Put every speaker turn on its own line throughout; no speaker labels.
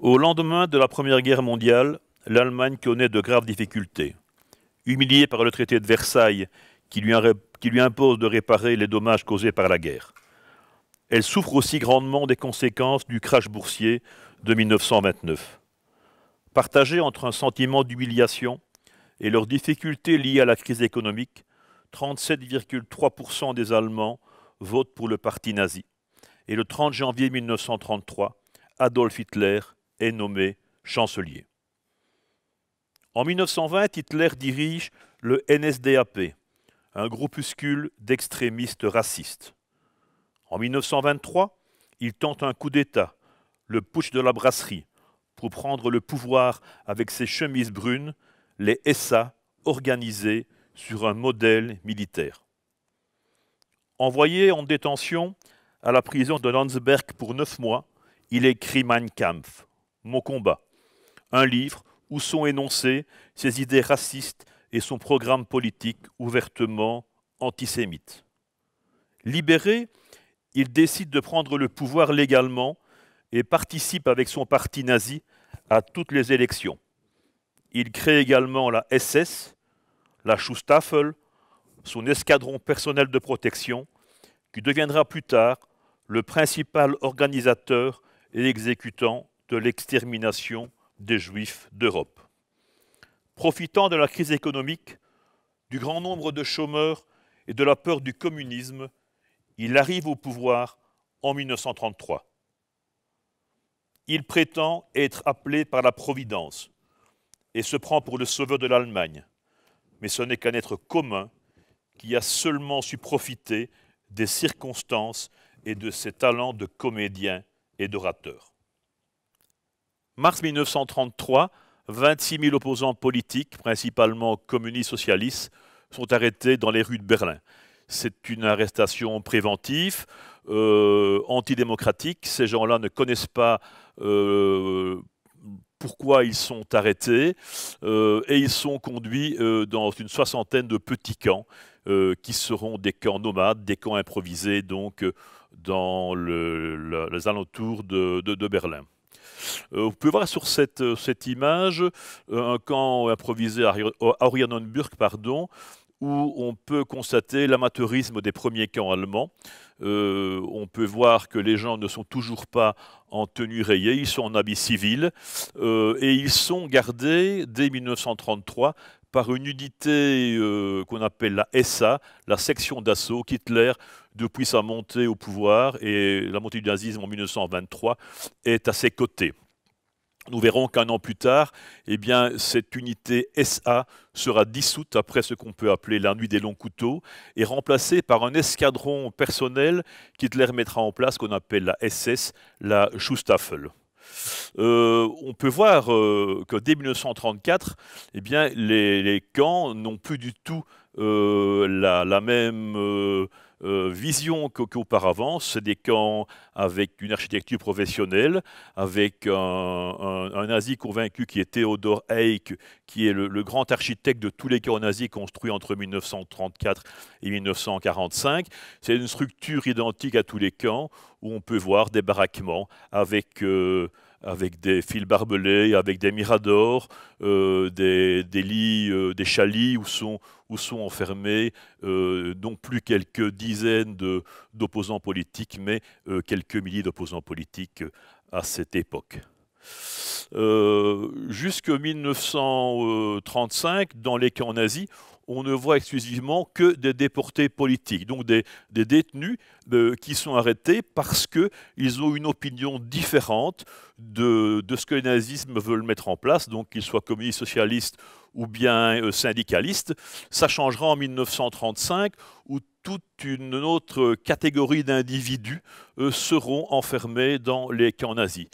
Au lendemain de la Première Guerre mondiale, l'Allemagne connaît de graves difficultés. Humiliée par le traité de Versailles qui lui impose de réparer les dommages causés par la guerre. Elle souffre aussi grandement des conséquences du crash boursier de 1929. Partagée entre un sentiment d'humiliation et leurs difficultés liées à la crise économique, 37,3% des Allemands votent pour le parti nazi. Et le 30 janvier 1933, Adolf Hitler est nommé chancelier. En 1920, Hitler dirige le NSDAP, un groupuscule d'extrémistes racistes. En 1923, il tente un coup d'État, le putsch de la brasserie, pour prendre le pouvoir avec ses chemises brunes, les SA organisés sur un modèle militaire. Envoyé en détention à la prison de Landsberg pour 9 mois, il écrit Mein Kampf, Mon combat, un livre où sont énoncées ses idées racistes et son programme politique ouvertement antisémite. Libéré, il décide de prendre le pouvoir légalement et participe avec son parti nazi à toutes les élections. Il crée également la SS, la Schustaffel, son escadron personnel de protection, qui deviendra plus tard le principal organisateur et exécutant de l'extermination des Juifs d'Europe. Profitant de la crise économique, du grand nombre de chômeurs et de la peur du communisme, il arrive au pouvoir en 1933. Il prétend être appelé par la Providence et se prend pour le sauveur de l'Allemagne. Mais ce n'est qu'un être commun qui a seulement su profiter des circonstances et de ses talents de comédien et d'orateur. Mars 1933, 26 000 opposants politiques, principalement communistes socialistes, sont arrêtés dans les rues de Berlin. C'est une arrestation préventive, antidémocratique. Ces gens-là ne connaissent pas pourquoi ils sont arrêtés et ils sont conduits dans une soixantaine de petits camps qui seront des camps nomades, des camps improvisés donc dans les alentours de Berlin. Vous pouvez voir sur cette image un camp improvisé à Oranienburg, où on peut constater l'amateurisme des premiers camps allemands. On peut voir que les gens ne sont toujours pas en tenue rayée, ils sont en habit civil et ils sont gardés dès 1933 par une unité qu'on appelle la SA, la section d'assaut qu'Hitler, depuis sa montée au pouvoir et la montée du nazisme en 1923, est à ses côtés. Nous verrons qu'un an plus tard, eh bien, cette unité SA sera dissoute après ce qu'on peut appeler la nuit des longs couteaux et remplacée par un escadron personnel qu'Hitler mettra en place, qu'on appelle la SS, la Schustaffel. On peut voir que dès 1934, eh bien, les camps n'ont plus du tout la même vision qu'auparavant. C'est des camps avec une architecture professionnelle, avec un nazi convaincu qui est Theodor Eicke, qui est le grand architecte de tous les camps nazis construits entre 1934 et 1945. C'est une structure identique à tous les camps où on peut voir des baraquements avec des fils barbelés, avec des miradors, des lits, des chalits où sont enfermés non plus quelques dizaines d'opposants politiques, mais quelques milliers d'opposants politiques à cette époque. Jusqu'en 1935, dans les camps nazis, on ne voit exclusivement que des déportés politiques, donc des détenus qui sont arrêtés parce qu'ils ont une opinion différente de ce que les nazismes veulent mettre en place, donc qu'ils soient communistes, socialistes ou bien syndicalistes. Ça changera en 1935, où toute une autre catégorie d'individus seront enfermés dans les camps nazis.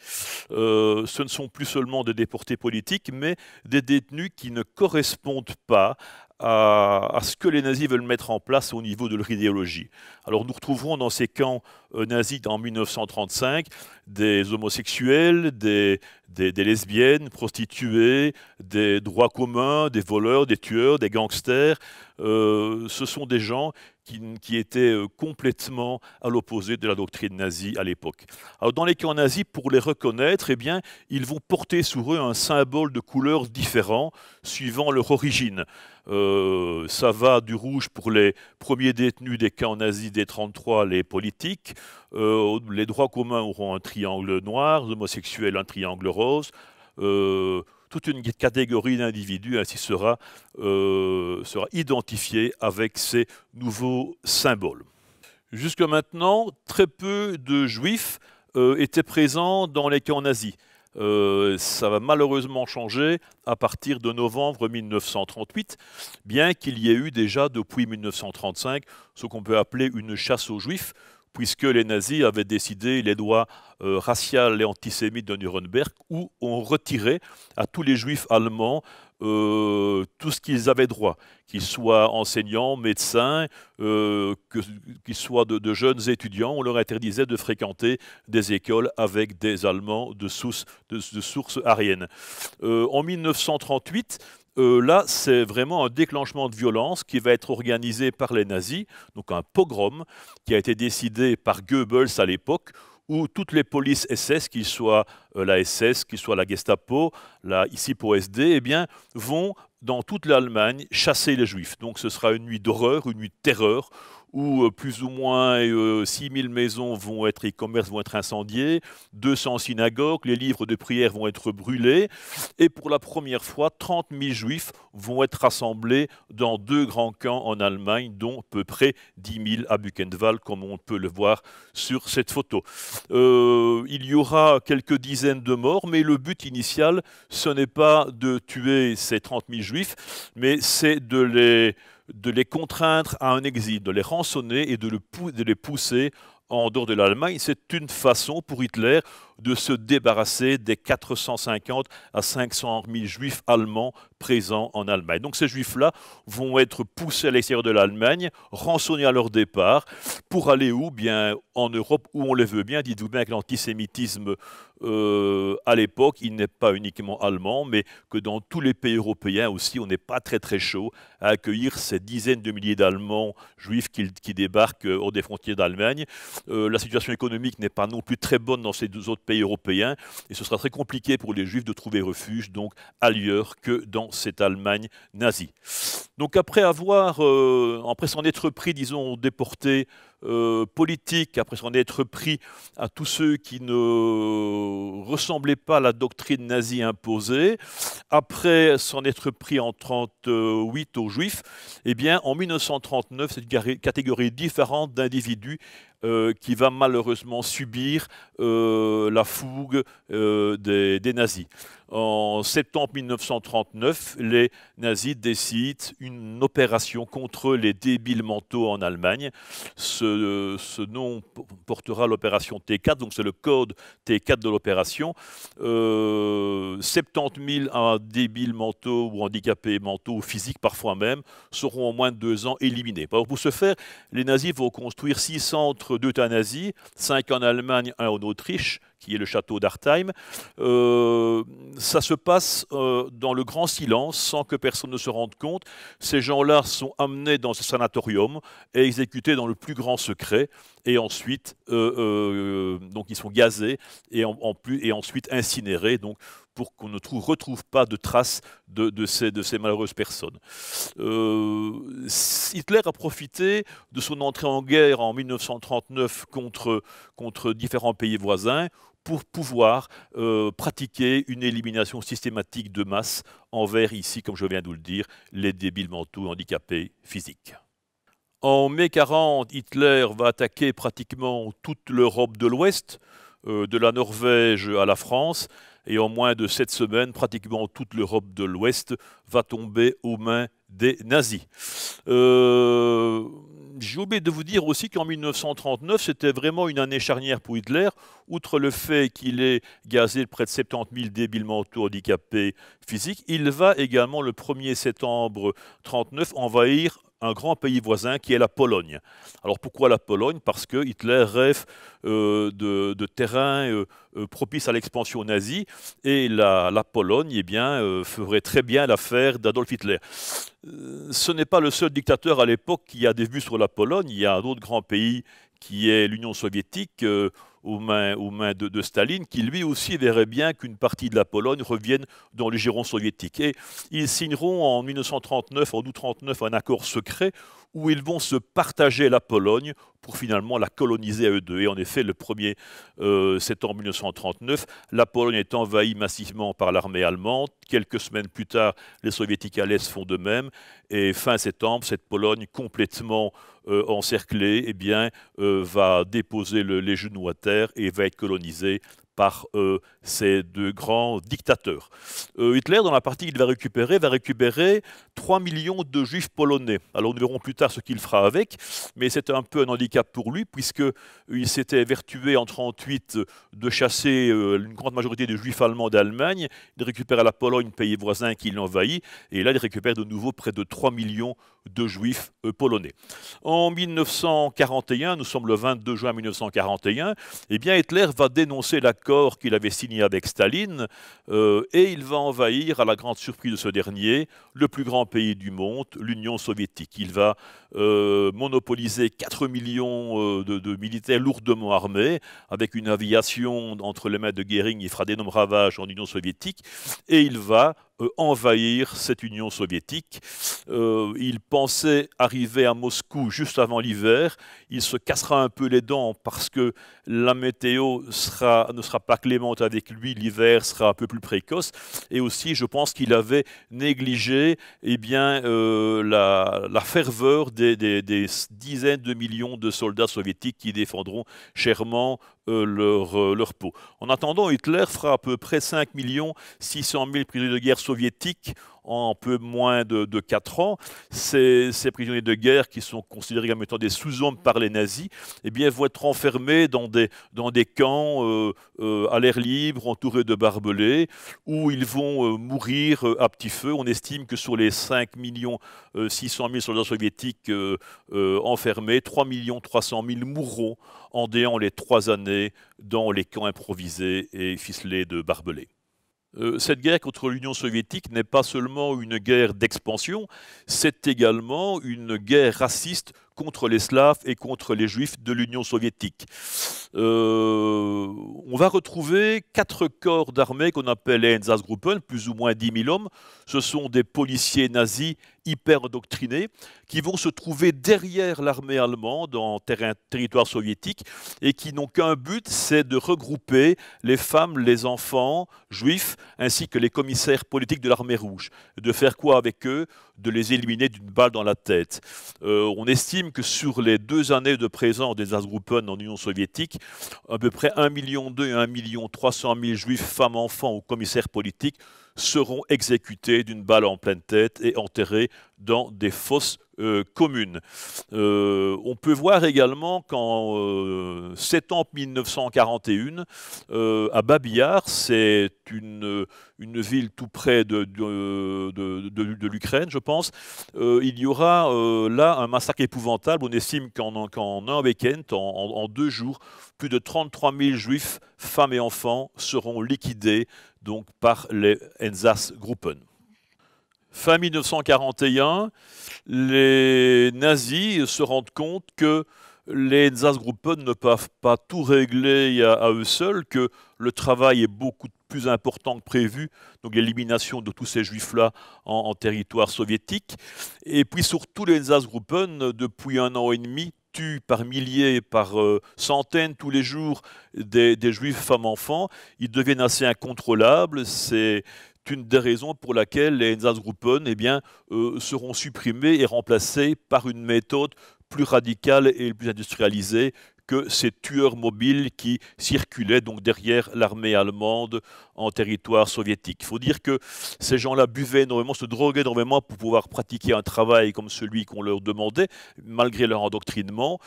Ce ne sont plus seulement des déportés politiques, mais des détenus qui ne correspondent pas à ce que les nazis veulent mettre en place au niveau de leur idéologie. Alors nous retrouverons dans ces camps nazis en 1935, des homosexuels, des lesbiennes, prostituées, des droits communs, des voleurs, des tueurs, des gangsters. Ce sont des gens qui étaient complètement à l'opposé de la doctrine nazie à l'époque. Alors dans les camps nazis, pour les reconnaître, eh bien, ils vont porter sur eux un symbole de couleurs différents suivant leur origine. Ça va du rouge pour les premiers détenus des camps nazis des 33, les politiques. Les droits communs auront un triangle noir, les homosexuels un triangle rose. Toute une catégorie d'individus ainsi sera identifiée avec ces nouveaux symboles. Jusque maintenant, très peu de juifs étaient présents dans les camps nazis. Ça va malheureusement changer à partir de novembre 1938, bien qu'il y ait eu déjà depuis 1935 ce qu'on peut appeler une chasse aux juifs, puisque les nazis avaient décidé les lois raciales et antisémites de Nuremberg, où on retirait à tous les juifs allemands tout ce qu'ils avaient droit, qu'ils soient enseignants, médecins, qu'ils soient de jeunes étudiants. On leur interdisait de fréquenter des écoles avec des Allemands de source aryenne. En 1938, là, c'est vraiment un déclenchement de violence qui va être organisé par les nazis, donc un pogrom qui a été décidé par Goebbels à l'époque, où toutes les polices SS, qu'ils soient la SS, qu'ils soient la Gestapo, la ISIPO-SD, eh bien, vont dans toute l'Allemagne chasser les juifs. Donc ce sera une nuit d'horreur, une nuit de terreur, où plus ou moins 6000 maisons et commerces vont être incendiés, 200 synagogues, les livres de prière vont être brûlés, et pour la première fois, 30 000 juifs vont être rassemblés dans 2 grands camps en Allemagne, dont à peu près 10 000 à Buchenwald, comme on peut le voir sur cette photo. Il y aura quelques dizaines de morts, mais le but initial, ce n'est pas de tuer ces 30 000 juifs, mais c'est de les contraindre à un exil, de les rançonner et de les pousser en dehors de l'Allemagne. C'est une façon pour Hitler de se débarrasser des 450 à 500 000 juifs allemands présents en Allemagne. Donc ces juifs-là vont être poussés à l'extérieur de l'Allemagne, rançonnés à leur départ, pour aller où? Bien en Europe, où on les veut bien. Dites-vous bien que l'antisémitisme à l'époque, il n'est pas uniquement allemand, mais que dans tous les pays européens aussi, on n'est pas très très chaud à accueillir ces dizaines de milliers d'Allemands juifs qui débarquent hors des frontières d'Allemagne. La situation économique n'est pas non plus très bonne dans ces 2 autres pays européens, et ce sera très compliqué pour les juifs de trouver refuge donc ailleurs que dans cette Allemagne nazie. Donc après s'en être pris, disons, déportés politiques, après s'en être pris à tous ceux qui ne ressemblaient pas à la doctrine nazie imposée, après s'en être pris en 1938 aux Juifs, eh bien en 1939, c'est une catégorie différente d'individus qui va malheureusement subir la fougue des nazis. En septembre 1939, les nazis décident une opération contre les débiles mentaux en Allemagne. Ce nom portera l'opération T4, donc c'est le code T4 de l'opération. 70 000 débiles mentaux ou handicapés mentaux, physiques parfois même, seront en moins de 2 ans éliminés. Alors pour ce faire, les nazis vont construire 6 centres d'euthanasie, 5 en Allemagne, 1 en Autriche, qui est le château d'Artheim. Ça se passe dans le grand silence, sans que personne ne se rende compte. Ces gens-là sont amenés dans ce sanatorium et exécutés dans le plus grand secret. Et ensuite, donc ils sont gazés et ensuite incinérés, donc pour qu'on ne retrouve pas de traces de ces malheureuses personnes. Hitler a profité de son entrée en guerre en 1939 contre différents pays voisins pour pouvoir pratiquer une élimination systématique de masse envers ici, comme je viens de vous le dire, les débiles mentaux handicapés physiques. En mai 40, Hitler va attaquer pratiquement toute l'Europe de l'Ouest, de la Norvège à la France, et en moins de 7 semaines, pratiquement toute l'Europe de l'Ouest va tomber aux mains des nazis. J'ai oublié de vous dire aussi qu'en 1939, c'était vraiment une année charnière pour Hitler, outre le fait qu'il ait gazé près de 70 000 débiles mentaux handicapés physiques. Il va également, le 1er septembre 1939, envahir un grand pays voisin qui est la Pologne. Alors pourquoi la Pologne? Parce que Hitler rêve de terrain propice à l'expansion nazie, et la Pologne eh bien, ferait très bien l'affaire d'Adolf Hitler. Ce n'est pas le seul dictateur à l'époque qui a des vues sur la Pologne. Il y a un autre grand pays qui est l'Union soviétique, aux mains de Staline, qui lui aussi verrait bien qu'une partie de la Pologne revienne dans le giron soviétique. Et ils signeront en 1939, en août 1939, un accord secret où ils vont se partager la Pologne pour finalement la coloniser à eux deux. Et en effet, le 1er septembre 1939, la Pologne est envahie massivement par l'armée allemande. Quelques semaines plus tard, les Soviétiques à l'Est font de même. Et fin septembre, cette Pologne complètement encerclée eh bien, va déposer les genoux à terre et va être colonisée par ces deux grands dictateurs. Hitler, dans la partie qu'il va récupérer 3 millions de juifs polonais. Alors nous verrons plus tard ce qu'il fera avec, mais c'est un peu un handicap pour lui, puisqu'il s'était vertué en 1938 de chasser une grande majorité de juifs allemands d'Allemagne. Il récupère à la Pologne, pays voisin qui l'envahit, et là il récupère de nouveau près de 3 millions de juifs polonais. En 1941, nous sommes le 22 juin 1941, eh bien Hitler va dénoncer l'accord qu'il avait signé avec Staline et il va envahir, à la grande surprise de ce dernier, le plus grand pays du monde, l'Union soviétique. Il va monopoliser 4 millions de militaires lourdement armés, avec une aviation entre les mains de Göring. Il fera d'énormes ravages en Union soviétique, et il va envahir cette Union soviétique. Il pensait arriver à Moscou juste avant l'hiver. Il se cassera un peu les dents parce que la météo ne sera pas clémente avec lui. L'hiver sera un peu plus précoce. Et aussi, je pense qu'il avait négligé eh bien, la ferveur des dizaines de millions de soldats soviétiques qui défendront chèrement leur peau. En attendant, Hitler fera à peu près 5 600 000 prisonniers de guerre soviétiques en peu moins de 4 ans. Ces prisonniers de guerre, qui sont considérés comme étant des sous-hommes par les nazis, eh bien, vont être enfermés dans des camps à l'air libre, entourés de barbelés, où ils vont mourir à petit feu. On estime que sur les 5 600 000 soldats soviétiques enfermés, 3 300 000 mourront en déant les 3 années dans les camps improvisés et ficelés de barbelés. Cette guerre contre l'Union soviétique n'est pas seulement une guerre d'expansion, c'est également une guerre raciste contre les Slaves et contre les Juifs de l'Union soviétique. On va retrouver 4 corps d'armée qu'on appelle les Einsatzgruppen, plus ou moins 10 000 hommes. Ce sont des policiers nazis hyper endoctrinés qui vont se trouver derrière l'armée allemande en territoire soviétique et qui n'ont qu'un but, c'est de regrouper les femmes, les enfants juifs ainsi que les commissaires politiques de l'armée rouge. De faire quoi avec eux? De les éliminer d'une balle dans la tête. On estime que sur les 2 années de présence des Einsatzgruppen en Union soviétique, à peu près 1,2 million et 1,3 million juifs, femmes, enfants ou commissaires politiques seront exécutés d'une balle en pleine tête et enterrés dans des fosses communes. On peut voir également qu'en septembre 1941, à Babi Yar, c'est une ville tout près de l'Ukraine, je pense, il y aura là un massacre épouvantable. On estime qu'en un week-end, en 2 jours, plus de 33 000 juifs, femmes et enfants seront liquidés donc, par les Einsatzgruppen. Fin 1941, les nazis se rendent compte que les Einsatzgruppen ne peuvent pas tout régler à eux seuls, que le travail est beaucoup plus important que prévu, donc l'élimination de tous ces juifs-là en territoire soviétique. Et puis surtout, les Einsatzgruppen, depuis 1 an et demi, tuent par milliers, par centaines tous les jours des juifs, femmes, enfants. Ils deviennent assez incontrôlables. C'est une des raisons pour laquelle les Einsatzgruppen eh bien, seront supprimés et remplacés par une méthode plus radicale et plus industrialisée que ces tueurs mobiles qui circulaient donc derrière l'armée allemande en territoire soviétique. Il faut dire que ces gens-là buvaient énormément, se droguaient énormément pour pouvoir pratiquer un travail comme celui qu'on leur demandait, malgré leur endoctrinement,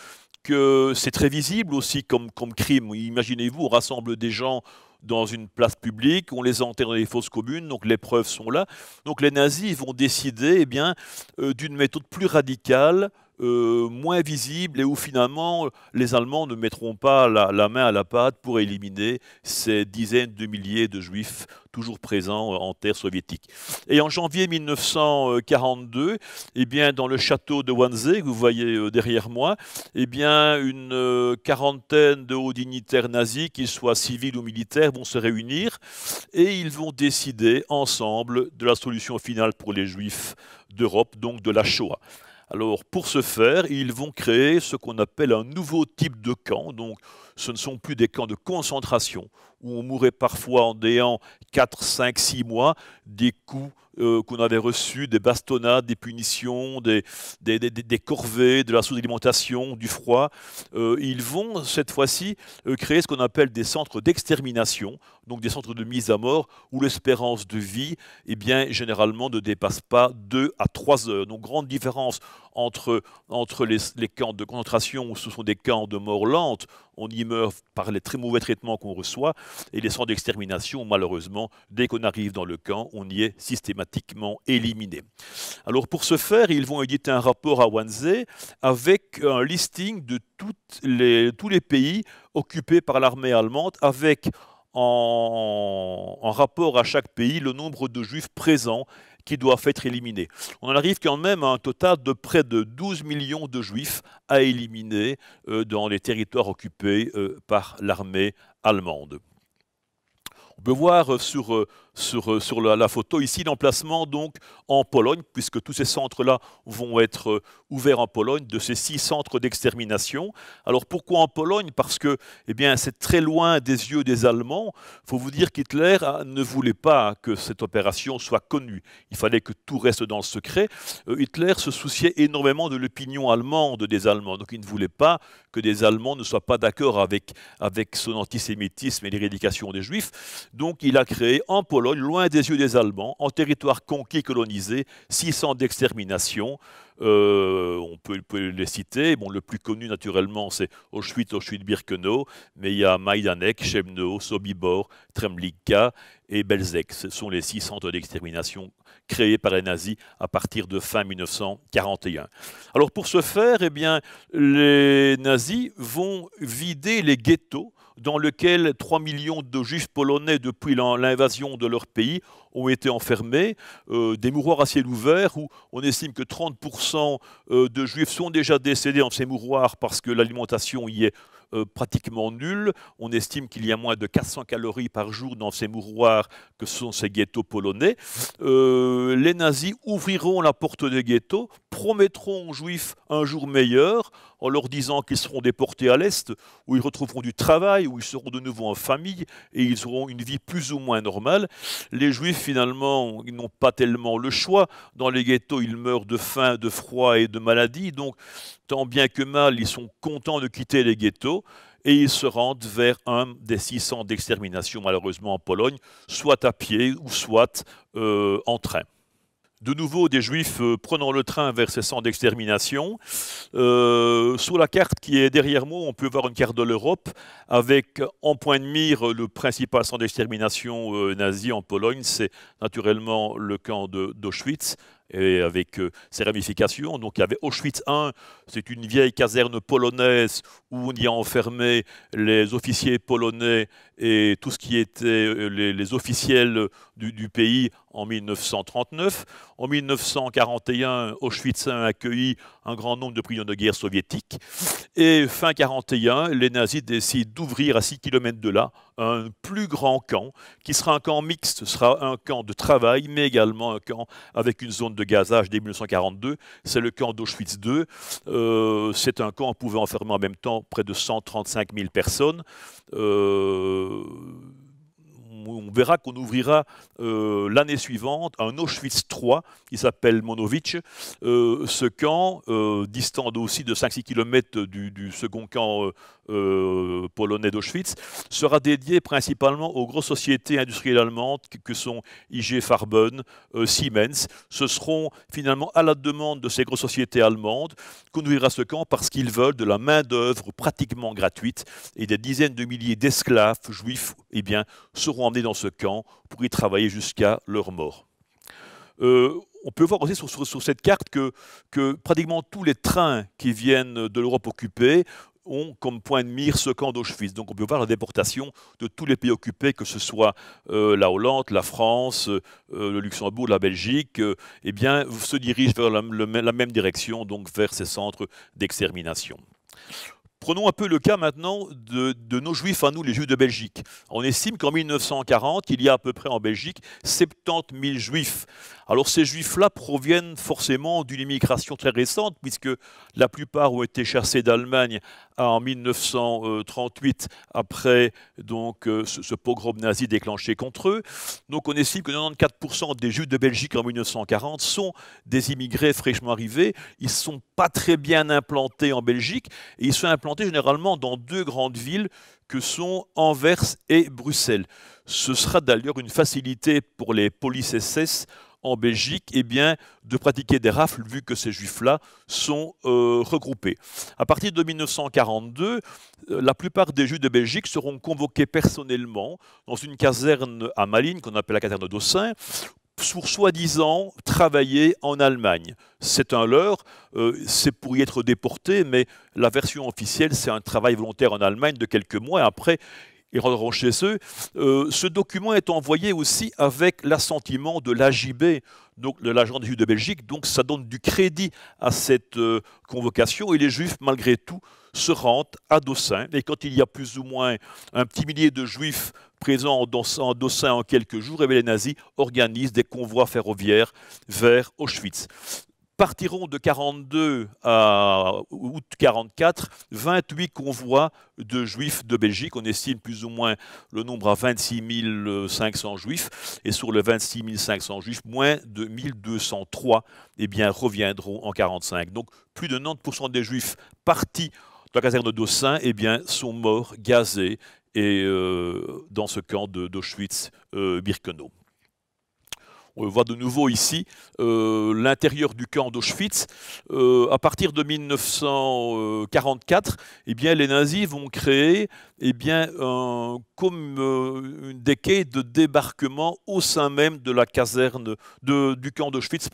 que c'est très visible aussi comme crime. Imaginez-vous, on rassemble des gens dans une place publique, on les enterre dans des fosses communes, donc les preuves sont là. Donc les nazis vont décider eh bien, d'une méthode plus radicale, moins visible, et où finalement les Allemands ne mettront pas la main à la pâte pour éliminer ces dizaines de milliers de juifs toujours présents en terre soviétique. Et en janvier 1942, eh bien, dans le château de Wannsee, que vous voyez derrière moi, eh bien, une quarantaine de hauts dignitaires nazis, qu'ils soient civils ou militaires, vont se réunir et ils vont décider ensemble de la solution finale pour les juifs d'Europe, donc de la Shoah. Alors, pour ce faire, ils vont créer ce qu'on appelle un nouveau type de camp. Donc, ce ne sont plus des camps de concentration, où on mourait parfois en ayant 4, 5, 6 mois, des coups qu'on avait reçus, des bastonnades, des punitions, des corvées, de la sous-alimentation, du froid. Ils vont, cette fois-ci, créer ce qu'on appelle des centres d'extermination, donc des centres de mise à mort, où l'espérance de vie, eh bien, généralement, ne dépasse pas 2 à 3 heures. Donc, grande différence entre les camps de concentration, où ce sont des camps de mort lente, on y meurt par les très mauvais traitements qu'on reçoit, et les centres d'extermination, malheureusement, dès qu'on arrive dans le camp, on y est systématiquement éliminé. Alors pour ce faire, ils vont éditer un rapport à Wannsee avec un listing de tous les pays occupés par l'armée allemande, avec en rapport à chaque pays le nombre de juifs présents qui doivent être éliminés. On en arrive quand même à un total de près de 12 millions de juifs à éliminer dans les territoires occupés par l'armée allemande. On peut voir sur la photo ici l'emplacement donc en Pologne, puisque tous ces centres-là vont être ouverts en Pologne, de ces 6 centres d'extermination. Alors pourquoi en Pologne? Parce que eh bien, c'est très loin des yeux des Allemands. Il faut vous dire qu'Hitler ne voulait pas que cette opération soit connue. Il fallait que tout reste dans le secret. Hitler se souciait énormément de l'opinion allemande des Allemands. Donc il ne voulait pas que des Allemands ne soient pas d'accord avec son antisémitisme et l'éradication des Juifs. Donc il a créé en Pologne, loin des yeux des Allemands, en territoire conquis, colonisé, 6 centres d'extermination. On peut les citer. Bon, le plus connu, naturellement, c'est Auschwitz-Birkenau, mais il y a Majdanek, Chemno, Sobibor, Treblinka et Belzec. Ce sont les 6 centres d'extermination créés par les nazis à partir de fin 1941. Alors, pour ce faire, eh bien, les nazis vont vider les ghettos dans lesquels 3 millions de juifs polonais, depuis l'invasion de leur pays, ont été enfermés, des mouroirs à ciel ouvert où on estime que 30% de juifs sont déjà décédés dans ces mouroirs parce que l'alimentation y est pratiquement nulle. On estime qu'il y a moins de 400 calories par jour dans ces mouroirs que sont ces ghettos polonais. Les nazis ouvriront la porte des ghettos, promettront aux juifs un jour meilleur en leur disant qu'ils seront déportés à l'Est, où ils retrouveront du travail, où ils seront de nouveau en famille et ils auront une vie plus ou moins normale. Les juifs, finalement, ils n'ont pas tellement le choix. Dans les ghettos, ils meurent de faim, de froid et de maladie. Donc, tant bien que mal, ils sont contents de quitter les ghettos et ils se rendent vers un des 6 centres d'extermination, malheureusement en Pologne, soit à pied ou soit en train. De nouveau, des juifs prenant le train vers ces centres d'extermination. Sur la carte qui est derrière moi, on peut voir une carte de l'Europe avec en point de mire le principal centre d'extermination nazi en Pologne. C'est naturellement le camp d'Auschwitz, et avec ses ramifications. Donc il y avait Auschwitz I, c'est une vieille caserne polonaise où on y a enfermé les officiers polonais et tout ce qui était les officiels du pays en 1939. En 1941, Auschwitz I a accueilli un grand nombre de prisonniers de guerre soviétiques. Et fin 1941, les nazis décident d'ouvrir à 6 km de là un plus grand camp, qui sera un camp mixte, ce sera un camp de travail, mais également un camp avec une zone de gazage dès 1942. C'est le camp d'Auschwitz II. C'est un camp où on pouvait enfermer en même temps près de 135 000 personnes. on verra qu'on ouvrira l'année suivante un Auschwitz III qui s'appelle Monowitz. Ce camp, distant aussi de 5-6 km du second camp polonais d'Auschwitz, sera dédié principalement aux grosses sociétés industrielles allemandes que sont IG Farben, Siemens. Ce seront finalement à la demande de ces grosses sociétés allemandes qu'on ouvrira ce camp parce qu'ils veulent de la main-d'œuvre pratiquement gratuite, et des dizaines de milliers d'esclaves juifs seront emmenés dans ce camp pour y travailler jusqu'à leur mort. On peut voir aussi sur cette carte que pratiquement tous les trains qui viennent de l'Europe occupée ont comme point de mire ce camp d'Auschwitz. Donc on peut voir la déportation de tous les pays occupés, que ce soit la Hollande, la France, le Luxembourg, la Belgique, se dirigent vers la même direction, donc vers ces centres d'extermination. Prenons un peu le cas maintenant de nos juifs à nous, les juifs de Belgique. On estime qu'en 1940, il y a à peu près en Belgique 70 000 juifs. Alors ces juifs-là proviennent forcément d'une immigration très récente, puisque la plupart ont été chassés d'Allemagne en 1938, après ce pogrom nazi déclenché contre eux. Donc on estime que 94% des juifs de Belgique en 1940 sont des immigrés fraîchement arrivés. Ils ne sont pas très bien implantés en Belgique, et ils sont implantés généralement dans deux grandes villes que sont Anvers et Bruxelles. Ce sera d'ailleurs une facilité pour les polices SS en Belgique de pratiquer des rafles, vu que ces juifs-là sont regroupés. À partir de 1942, la plupart des juifs de Belgique seront convoqués personnellement dans une caserne à Malines, qu'on appelle la caserne d'Aussin, pour soi-disant travailler en Allemagne. C'est un leurre, c'est pour y être déporté, mais la version officielle, c'est un travail volontaire en Allemagne de quelques mois. Après, ils rentreront chez eux. Ce document est envoyé aussi avec l'assentiment de l'AJB, donc de l'agent des Juifs de Belgique, donc ça donne du crédit à cette convocation, et les Juifs, malgré tout, se rendent à Dossin. Et quand il y a plus ou moins un petit millier de Juifs présents en Dossin en quelques jours, les nazis organisent des convois ferroviaires vers Auschwitz. Partiront de 42 à août 44 28 convois de juifs de Belgique. On estime plus ou moins le nombre à 26 500 juifs. Et sur les 26 500 juifs, moins de 1203 reviendront en 45. Donc plus de 90% des juifs partis de la caserne d'Aussin sont morts, gazés, et dans ce camp d'Auschwitz-Birkenau. On voit de nouveau ici l'intérieur du camp d'Auschwitz. À partir de 1944, les nazis vont créer comme des quais de débarquement au sein même de la caserne du camp d'Auschwitz.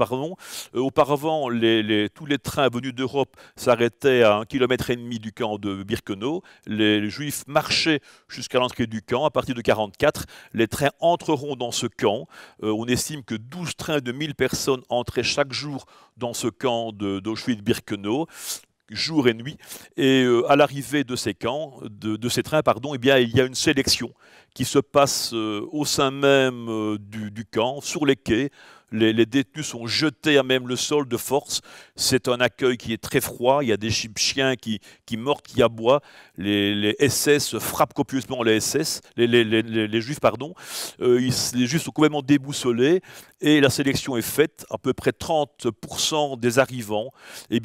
Auparavant, tous les trains venus d'Europe s'arrêtaient à 1,5 km du camp de Birkenau. Les Juifs marchaient jusqu'à l'entrée du camp. À partir de 1944, les trains entreront dans ce camp. On estime que 12 trains de 1000 personnes entraient chaque jour dans ce camp d'Auschwitz-Birkenau, jour et nuit. Et à l'arrivée de ces camps, de ces trains, il y a une sélection qui se passe au sein même du camp, sur les quais. Les détenus sont jetés à même le sol de force. C'est un accueil qui est très froid. Il y a des chiens qui mordent, qui aboient. Les SS frappent copieusement les Juifs. Les Juifs sont complètement déboussolés. Et la sélection est faite. À peu près 30% des arrivants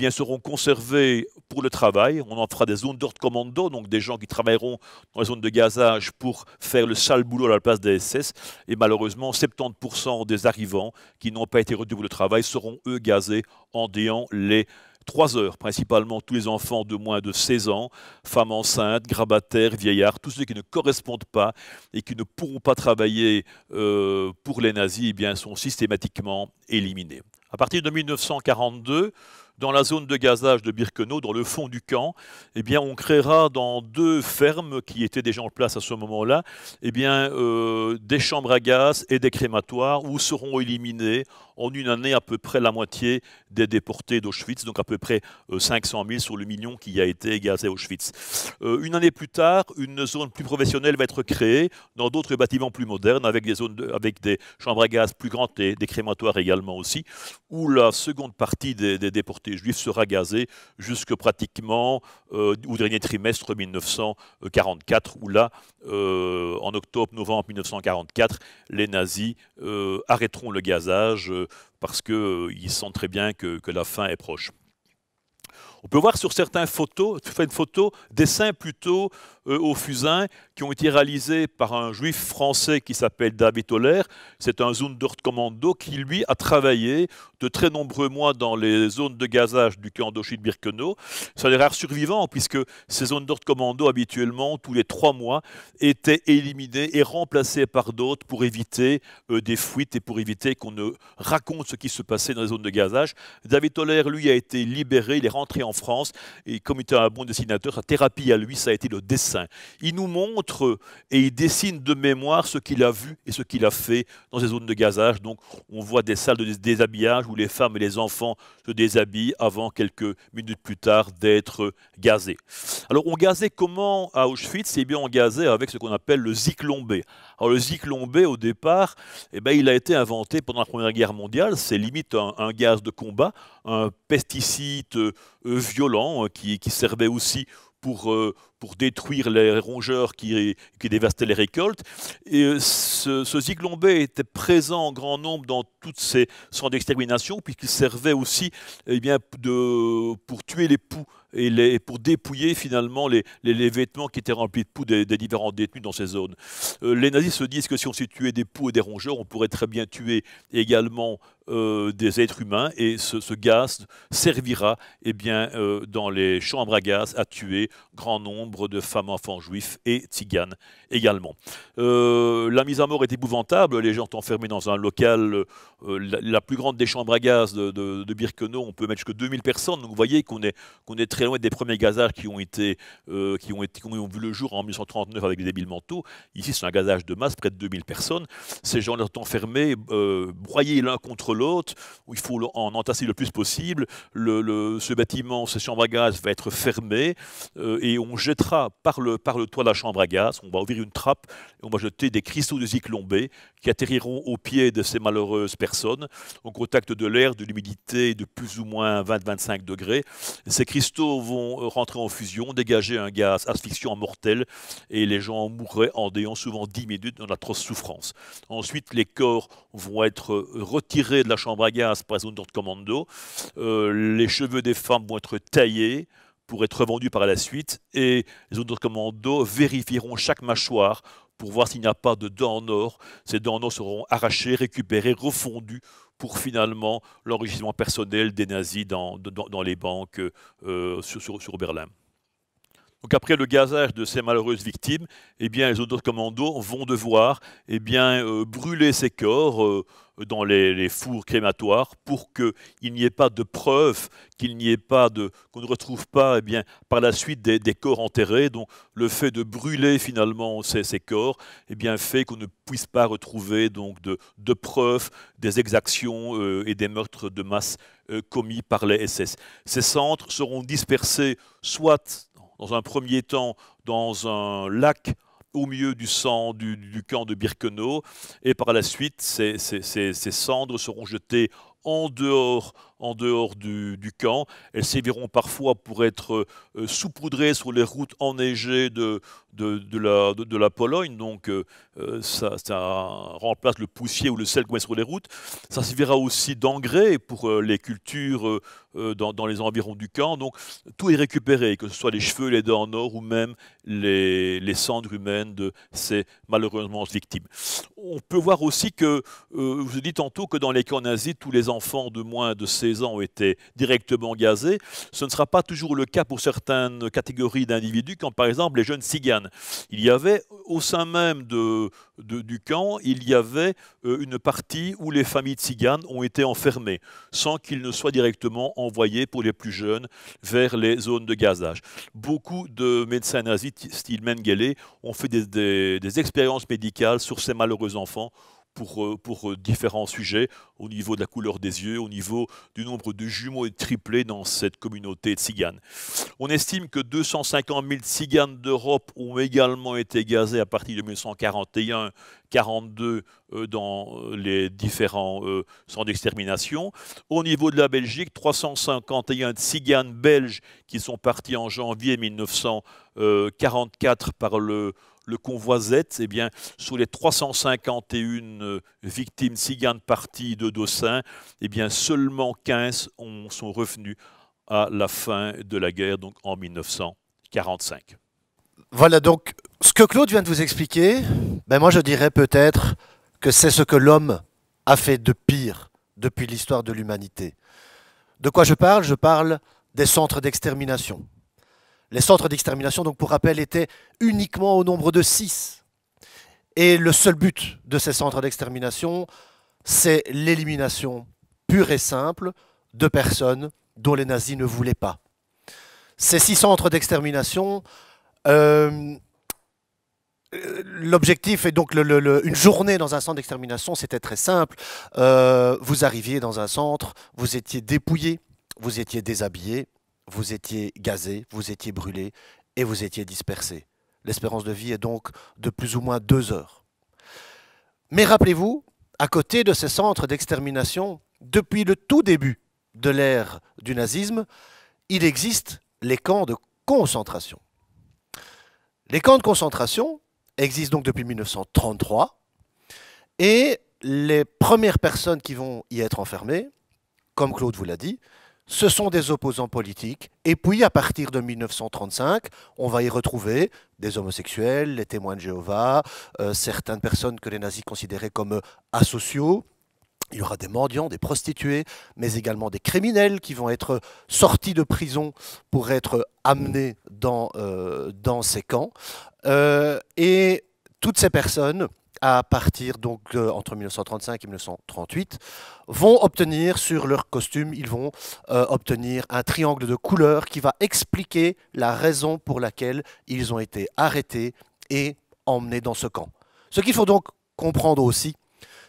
seront conservés pour le travail. On en fera des zones d'ordre commando, donc des gens qui travailleront dans les zones de gazage pour faire le sale boulot à la place des SS. Et malheureusement, 70% des arrivants qui n'ont pas été retenus pour le travail seront, eux, gazés en déant les 3 heures, principalement tous les enfants de moins de 16 ans, femmes enceintes, grabataires, vieillards, tous ceux qui ne correspondent pas et qui ne pourront pas travailler pour les nazis, sont systématiquement éliminés. À partir de 1942, dans la zone de gazage de Birkenau, dans le fond du camp, on créera dans 2 fermes qui étaient déjà en place à ce moment-là, des chambres à gaz et des crématoires où seront éliminés en une année à peu près la moitié des déportés d'Auschwitz, donc à peu près 500 000 sur le million qui a été gazé à Auschwitz. Une année plus tard, une zone plus professionnelle va être créée dans d'autres bâtiments plus modernes, avec avec des chambres à gaz plus grandes et des crématoires également aussi, où la seconde partie des déportés juifs sera gazée jusque pratiquement au dernier trimestre 1944, où là, en octobre-novembre 1944, les nazis arrêteront le gazage parce qu'ils sentent très bien que la fin est proche. On peut voir sur certaines photos, dessins plutôt au fusain, qui ont été réalisés par un juif français qui s'appelle David Toller. C'est un Sonderkommando qui, lui, a travaillé de très nombreux mois dans les zones de gazage du camp d'Auschwitz-Birkenau. C'est des rares survivants, puisque ces Sonderkommando, habituellement, tous les 3 mois, étaient éliminés et remplacés par d'autres pour éviter des fuites et pour éviter qu'on ne raconte ce qui se passait dans les zones de gazage. David Toller, lui, a été libéré, il est rentré en France, et comme il était un bon dessinateur, sa thérapie à lui, ça a été le dessin. Il nous montre et il dessine de mémoire ce qu'il a vu et ce qu'il a fait dans ces zones de gazage. Donc on voit des salles de déshabillage où les femmes et les enfants se déshabillent avant quelques minutes plus tard d'être gazés. Alors on gazait comment à Auschwitz? Eh bien on gazait avec ce qu'on appelle le Zyklon B. Alors le Zyklon B au départ, eh bien, il a été inventé pendant la Première Guerre mondiale, c'est limite un gaz de combat, un pesticide violent qui servait aussi pour détruire les rongeurs qui dévastaient les récoltes. Et ce Zyklon B était présent en grand nombre dans toutes ces centres d'extermination, puisqu'il servait aussi eh bien, pour tuer les poux et pour dépouiller finalement les vêtements qui étaient remplis de poux des différents détenus dans ces zones. Les nazis se disent que si on sait tuer des poux et des rongeurs, on pourrait très bien tuer également des êtres humains, et ce gaz servira eh bien, dans les chambres à gaz à tuer grand nombre de femmes, enfants juifs et tziganes également. La mise à mort est épouvantable, les gens sont enfermés dans un local, la plus grande des chambres à gaz de Birkenau, on peut mettre jusqu'à 2000 personnes, donc vous voyez qu'on est très loin des premiers gazages qui ont vu le jour en 1939 avec les débiles mentaux. Ici c'est un gazage de masse, près de 2000 personnes, ces gens-là sont enfermés, broyés l'un contre l'autre, où il faut en entasser le plus possible. Ce bâtiment, ces chambres à gaz va être fermé et on jettera par le toit de la chambre à gaz, on va ouvrir une trappe et on va jeter des cristaux de Zyklon B qui atterriront au pied de ces malheureuses personnes, au contact de l'air, de l'humidité de plus ou moins 20-25 degrés. Ces cristaux vont rentrer en fusion, dégager un gaz asphyxiant mortel et les gens mourraient en déant souvent 10 minutes dans d'atroces souffrances. Ensuite, les corps vont être retirés de la chambre à gaz par les Sonderkommando. Les cheveux des femmes vont être taillés pour être vendus par la suite, et les Sonderkommando vérifieront chaque mâchoire pour voir s'il n'y a pas de dents en or. Ces dents en or seront arrachées, récupérées, refondues pour finalement l'enrichissement personnel des nazis dans les banques sur Berlin. Donc après le gazage de ces malheureuses victimes, eh bien, les Sonderkommando vont devoir eh bien, brûler ces corps dans les fours crématoires pour qu'il n'y ait pas de preuves, qu'on ne retrouve pas eh bien, par la suite des corps enterrés. Donc le fait de brûler finalement ces corps eh bien, fait qu'on ne puisse pas retrouver donc, de preuves des exactions et des meurtres de masse commis par les SS. Ces centres seront dispersés soit dans un premier temps dans un lac au milieu du camp de Birkenau, et par la suite, ces cendres seront jetées en dehors du camp. Elles serviront parfois pour être saupoudrées sur les routes enneigées de la Pologne, donc ça remplace le poussier ou le sel qu'on met sur les routes. Ça servira aussi d'engrais pour les cultures dans les environs du camp. Donc tout est récupéré, que ce soit les cheveux, les dents en or ou même les cendres humaines de ces malheureusement victimes. On peut voir aussi que, je vous ai dit tantôt que dans les camps nazis, tous les enfants de moins de 16 ans ont été directement gazés. Ce ne sera pas toujours le cas pour certaines catégories d'individus, comme par exemple les jeunes tziganes. Il y avait au sein même du camp, il y avait une partie où les familles tziganes ont été enfermées, sans qu'ils ne soient directement envoyés pour les plus jeunes vers les zones de gazage. Beaucoup de médecins nazis, style Mengele, ont fait des expériences médicales sur ces malheureux enfants pour différents sujets, au niveau de la couleur des yeux, au niveau du nombre de jumeaux et de triplés dans cette communauté tsigane. On estime que 250 000 tziganes d'Europe ont également été gazés à partir de 1941-42 dans les différents centres d'extermination. Au niveau de la Belgique, 351 tziganes belges qui sont partis en janvier 1944 par le convoi Z, eh bien, sur les 351 victimes tziganes parties de Dossin, eh bien, seulement 15 sont revenus à la fin de la guerre, donc en 1945.
Voilà, donc ce que Claude vient de vous expliquer, ben moi je dirais peut-être que c'est ce que l'homme a fait de pire depuis l'histoire de l'humanité. De quoi je parle? Je parle des centres d'extermination. Les centres d'extermination, donc pour rappel, étaient uniquement au nombre de 6. Et le seul but de ces centres d'extermination, c'est l'élimination pure et simple de personnes dont les nazis ne voulaient pas. Ces 6 centres d'extermination, l'objectif est donc une journée dans un centre d'extermination, c'était très simple. Vous arriviez dans un centre, vous étiez dépouillé, vous étiez déshabillé, vous étiez gazé, vous étiez brûlé et vous étiez dispersé. L'espérance de vie est donc de plus ou moins 2 heures. Mais rappelez-vous, à côté de ces centres d'extermination, depuis le tout début de l'ère du nazisme, il existe les camps de concentration. Les camps de concentration existent donc depuis 1933 et les premières personnes qui vont y être enfermées, comme Claude vous l'a dit, ce sont des opposants politiques. Et puis, à partir de 1935, on va y retrouver des homosexuels, les témoins de Jéhovah, certaines personnes que les nazis considéraient comme asociaux. Il y aura des mendiants, des prostituées, mais également des criminels qui vont être sortis de prison pour être amenés dans ces camps. Et toutes ces personnes, à partir donc entre 1935 et 1938, vont obtenir sur leur costume, ils vont obtenir un triangle de couleur qui va expliquer la raison pour laquelle ils ont été arrêtés et emmenés dans ce camp. Ce qu'il faut donc comprendre aussi,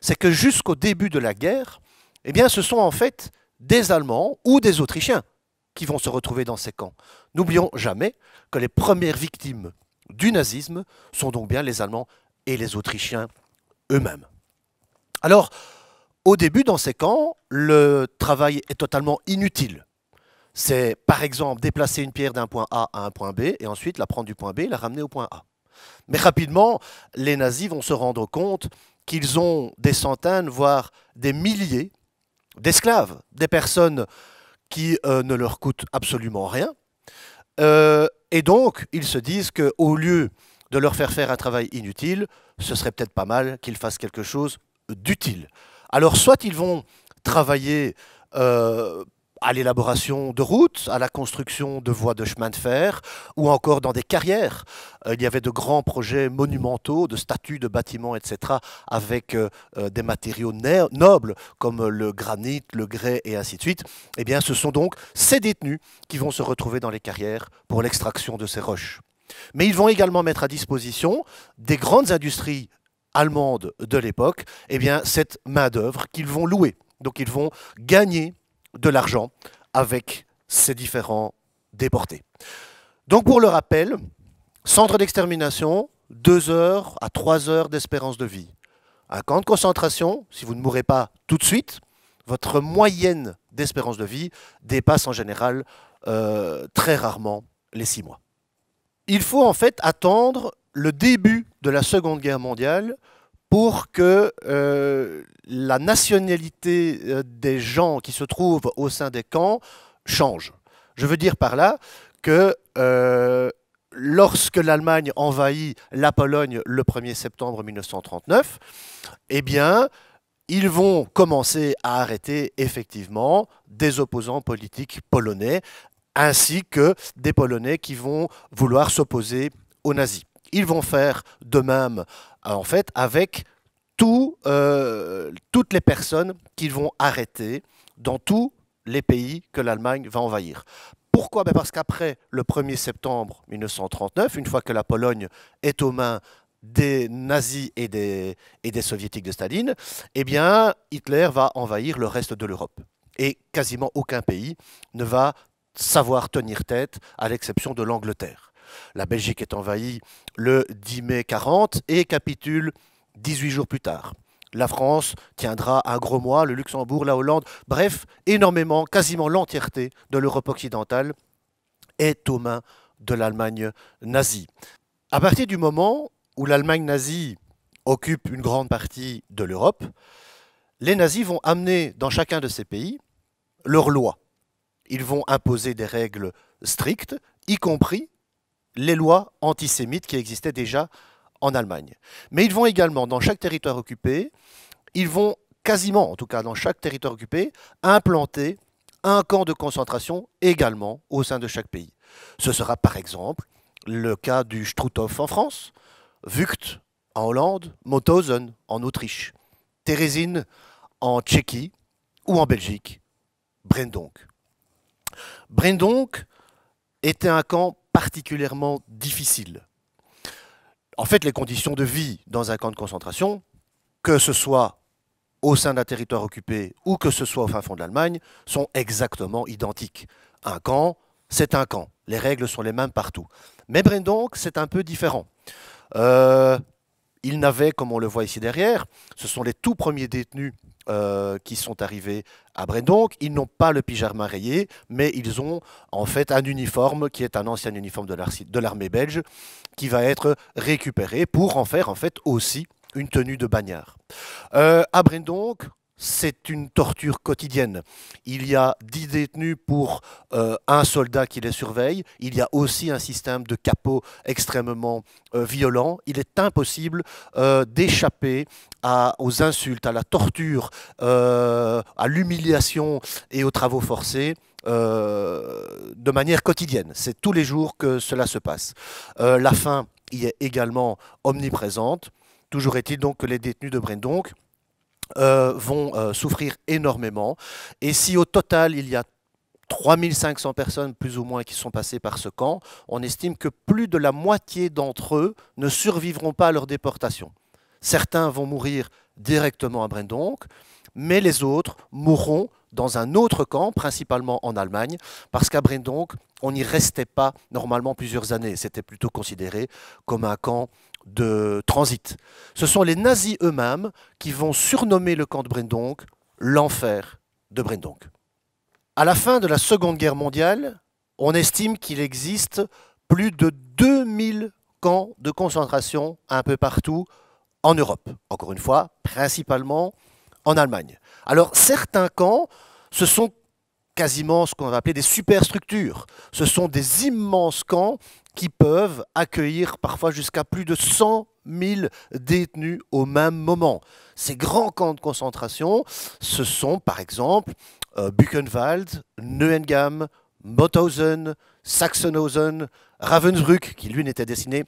c'est que jusqu'au début de la guerre, eh bien, ce sont en fait des Allemands ou des Autrichiens qui vont se retrouver dans ces camps. N'oublions jamais que les premières victimes du nazisme sont donc bien les Allemands et les Autrichiens eux-mêmes. Alors, au début, dans ces camps, le travail est totalement inutile. C'est, par exemple, déplacer une pierre d'un point A à un point B, et ensuite la prendre du point B et la ramener au point A. Mais rapidement, les nazis vont se rendre compte qu'ils ont des centaines, voire des milliers d'esclaves, des personnes qui ne leur coûtent absolument rien. Et donc, ils se disent qu'au lieu de leur faire un travail inutile, ce serait peut-être pas mal qu'ils fassent quelque chose d'utile. Alors, soit ils vont travailler à l'élaboration de routes, à la construction de voies de chemin de fer, ou encore dans des carrières. Il y avait de grands projets monumentaux, de statues, de bâtiments, etc., avec des matériaux nobles, comme le granit, le grès, et ainsi de suite. Eh bien, ce sont donc ces détenus qui vont se retrouver dans les carrières pour l'extraction de ces roches. Mais ils vont également mettre à disposition des grandes industries allemandes de l'époque, eh bien, cette main-d'œuvre qu'ils vont louer. Donc, ils vont gagner de l'argent avec ces différents déportés. Donc, pour le rappel, centre d'extermination, 2 heures à 3 heures d'espérance de vie. Un camp de concentration, si vous ne mourrez pas tout de suite, votre moyenne d'espérance de vie dépasse en général très rarement les 6 mois. Il faut en fait attendre le début de la Seconde Guerre mondiale pour que la nationalité des gens qui se trouvent au sein des camps change. Je veux dire par là que lorsque l'Allemagne envahit la Pologne le 1er septembre 1939, eh bien, ils vont commencer à arrêter effectivement des opposants politiques polonais, ainsi que des Polonais qui vont vouloir s'opposer aux nazis. Ils vont faire de même, en fait, avec toutes les personnes qu'ils vont arrêter dans tous les pays que l'Allemagne va envahir. Pourquoi? Parce qu'après le 1er septembre 1939, une fois que la Pologne est aux mains des nazis et des soviétiques de Staline, eh bien, Hitler va envahir le reste de l'Europe. Et quasiment aucun pays ne va savoir tenir tête, à l'exception de l'Angleterre. La Belgique est envahie le 10 mai 40 et capitule 18 jours plus tard. La France tiendra un gros mois, le Luxembourg, la Hollande, bref, énormément, quasiment l'entièreté de l'Europe occidentale est aux mains de l'Allemagne nazie. À partir du moment où l'Allemagne nazie occupe une grande partie de l'Europe, les nazis vont amener dans chacun de ces pays leurs lois. Ils vont imposer des règles strictes, y compris les lois antisémites qui existaient déjà en Allemagne. Mais ils vont également, dans chaque territoire occupé, ils vont quasiment, en tout cas dans chaque territoire occupé, implanter un camp de concentration également au sein de chaque pays. Ce sera par exemple le cas du Struthof en France, Vught en Hollande, Mauthausen en Autriche, Térésine en Tchéquie ou en Belgique, Brendonck. Brendonck était un camp particulièrement difficile. En fait, les conditions de vie dans un camp de concentration, que ce soit au sein d'un territoire occupé ou que ce soit au fin fond de l'Allemagne, sont exactement identiques. Un camp, c'est un camp. Les règles sont les mêmes partout. Mais Brendonck, c'est un peu différent. Il n'avait, comme on le voit ici derrière, ce sont les tout premiers détenus qui sont arrivés à Brendonck. Ils n'ont pas le pyjama rayé, mais ils ont en fait un uniforme qui est un ancien uniforme de l'armée belge qui va être récupéré pour en faire en fait aussi une tenue de bagnard. À Brendonck, c'est une torture quotidienne. Il y a 10 détenus pour un soldat qui les surveille. Il y a aussi un système de capot extrêmement violent. Il est impossible d'échapper aux insultes, à la torture, à l'humiliation et aux travaux forcés de manière quotidienne. C'est tous les jours que cela se passe. La faim y est également omniprésente. Toujours est-il donc que les détenus de Brendonck vont souffrir énormément. Et si au total, il y a 3500 personnes plus ou moins qui sont passées par ce camp, on estime que plus de la moitié d'entre eux ne survivront pas à leur déportation. Certains vont mourir directement à Brendonck, mais les autres mourront dans un autre camp, principalement en Allemagne, parce qu'à Brendonck, on n'y restait pas normalement plusieurs années. C'était plutôt considéré comme un camp de transit. Ce sont les nazis eux-mêmes qui vont surnommer le camp de Brendonck l'enfer de Brendonck. À la fin de la Seconde Guerre mondiale, on estime qu'il existe plus de 2000 camps de concentration un peu partout en Europe. Encore une fois, principalement en Allemagne. Alors certains camps, ce sont quasiment ce qu'on va appeler des superstructures. Ce sont des immenses camps qui peuvent accueillir parfois jusqu'à plus de 100 000 détenus au même moment. Ces grands camps de concentration, ce sont par exemple Buchenwald, Neuengamme, Mauthausen, Sachsenhausen, Ravensbrück, qui lui n'était destiné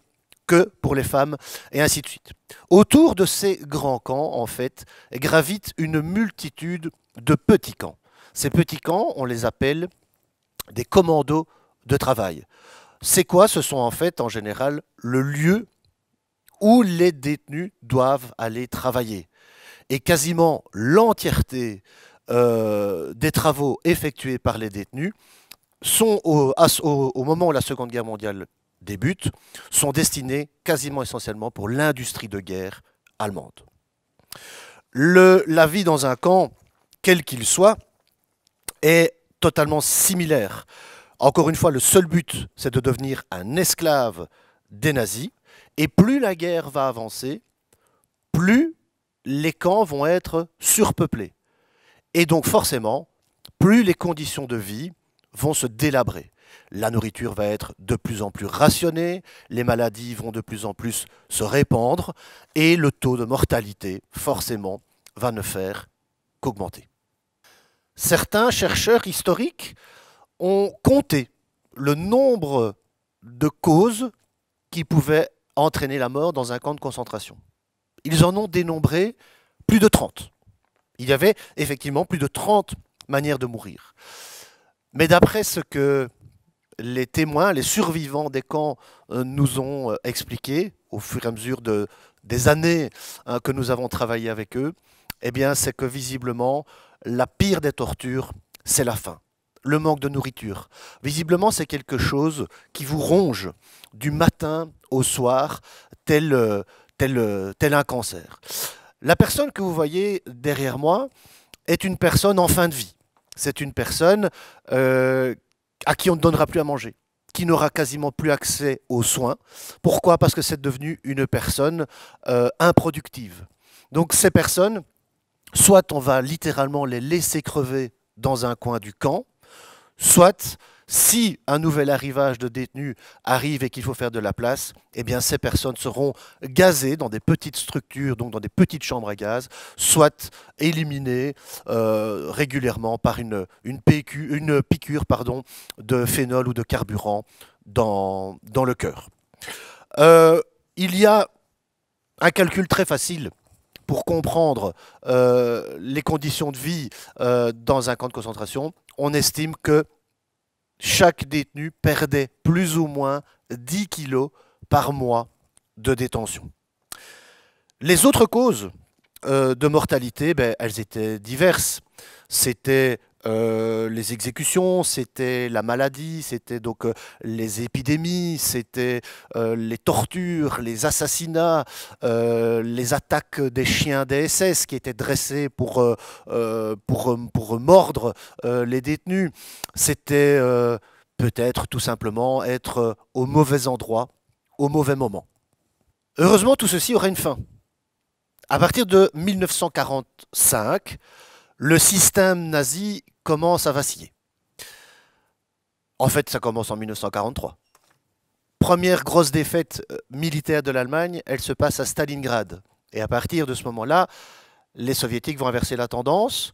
que pour les femmes, et ainsi de suite. Autour de ces grands camps, en fait, gravitent une multitude de petits camps. Ces petits camps, on les appelle des commandos de travail. C'est quoi? Ce sont en fait, en général, le lieu où les détenus doivent aller travailler. Et quasiment l'entièreté des travaux effectués par les détenus sont, au moment où la Seconde Guerre mondiale débute, sont destinés quasiment essentiellement pour l'industrie de guerre allemande. La vie dans un camp, quel qu'il soit, est totalement similaire. Encore une fois, le seul but, c'est de devenir un esclave des nazis. Et plus la guerre va avancer, plus les camps vont être surpeuplés. Et donc forcément, plus les conditions de vie vont se délabrer. La nourriture va être de plus en plus rationnée, les maladies vont de plus en plus se répandre, et le taux de mortalité, forcément, va ne faire qu'augmenter. Certains chercheurs historiques ont compté le nombre de causes qui pouvaient entraîner la mort dans un camp de concentration. Ils en ont dénombré plus de 30. Il y avait effectivement plus de 30 manières de mourir. Mais d'après ce que les témoins, les survivants des camps nous ont expliqué au fur et à mesure des années que nous avons travaillé avec eux, eh bien, c'est que visiblement, la pire des tortures, c'est la faim, le manque de nourriture. Visiblement, c'est quelque chose qui vous ronge du matin au soir, tel un cancer. La personne que vous voyez derrière moi est une personne en fin de vie. C'est une personne à qui on ne donnera plus à manger, qui n'aura quasiment plus accès aux soins. Pourquoi? Parce que c'est devenu une personne improductive. Donc ces personnes, soit on va littéralement les laisser crever dans un coin du camp, soit si un nouvel arrivage de détenus arrive et qu'il faut faire de la place, eh bien ces personnes seront gazées dans des petites structures, donc dans des petites chambres à gaz, soit éliminées régulièrement par une piqûre de phénol ou de carburant dans le cœur. Il y a un calcul très facile pour comprendre les conditions de vie dans un camp de concentration. On estime que chaque détenu perdait plus ou moins 10 kilos par mois de détention. Les autres causes de mortalité, elles étaient diverses. C'était les exécutions, c'était la maladie, c'était donc les épidémies, c'était les tortures, les assassinats, les attaques des chiens des SS qui étaient dressés pour mordre les détenus. C'était peut-être tout simplement être au mauvais endroit, au mauvais moment. Heureusement, tout ceci aura une fin. À partir de 1945, le système nazi commence à vaciller. En fait, ça commence en 1943. Première grosse défaite militaire de l'Allemagne, elle se passe à Stalingrad. Et à partir de ce moment-là, les Soviétiques vont inverser la tendance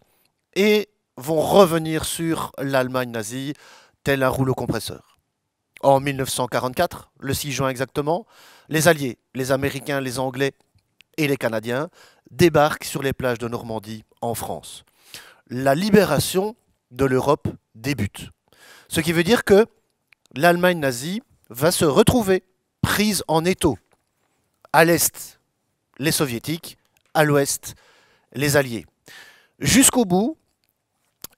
et vont revenir sur l'Allemagne nazie tel un rouleau compresseur. En 1944, le 6 juin exactement, les Alliés, les Américains, les Anglais et les Canadiens débarquent sur les plages de Normandie en France. La libération de l'Europe débute. Ce qui veut dire que l'Allemagne nazie va se retrouver prise en étau. À l'est, les Soviétiques, à l'ouest, les Alliés. Jusqu'au bout,